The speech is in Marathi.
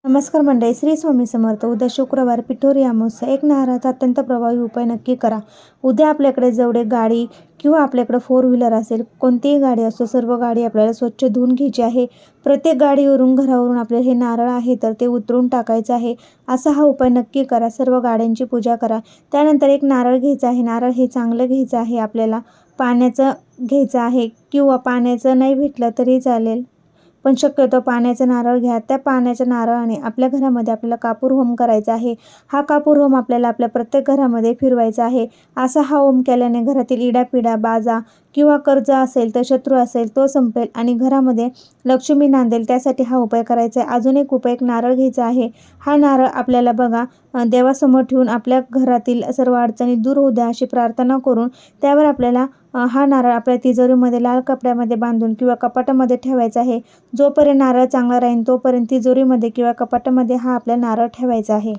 नमस्कार मंडळी, श्री स्वामी समर्थ. उद्या शुक्रवार, पिठोरी अमावस्या. एक नारळाचा अत्यंत प्रभावी उपाय नक्की करा. उद्या आपल्याकडे जेवढे गाडी किंवा आपल्याकडे फोर व्हीलर असेल, कोणतीही गाडी असो, सर्व गाडी आपल्याला स्वच्छ धुवून घ्यायची आहे. प्रत्येक गाडीवरून, घरावरून आपल्याला हे नारळ आहे तर ते उतरून टाकायचं आहे. असा हा उपाय नक्की करा. सर्व गाड्यांची पूजा करा. त्यानंतर एक नारळ घ्यायचा आहे. नारळ हे चांगलं घ्यायचं आहे. आपल्याला पाण्याचं घ्यायचं आहे किंवा पाण्याचं नाही भेटलं तरी चालेल, पण शक्यतो पाण्याचा नारळ घ्या. त्या पाण्याच्या नारळाने आपल्या घरामध्ये आपल्याला कापूर होम करायचा आहे. हा कापूर होम आपल्याला आपल्या प्रत्येक घरामध्ये फिरवायचा आहे. असा हा होम केल्याने घरातील इडापिडा, बाजा किंवा कर्ज असेल तर शत्रू असेल तो संपेल आणि घरामध्ये लक्ष्मी नांदेल. त्यासाठी हा उपाय करायचा आहे. अजून एक उपाय, एक नारळ घ्यायचा आहे. हा नारळ आपल्याला बघा देवासमोर ठेवून आपल्या घरातील सर्व अडचणी दूर होऊ द्या अशी प्रार्थना करून त्यावर आपल्याला हा नारळ आपल्या तिजोरीमध्ये लाल कपड्यामध्ये बांधून किंवा कपाटामध्ये ठेवायचा आहे. जोपर्यंत नारळ चांगला राहील तोपर्यंत तिजोरीमध्ये किंवा कपाटामध्ये हा आपला नारळ ठेवायचा आहे.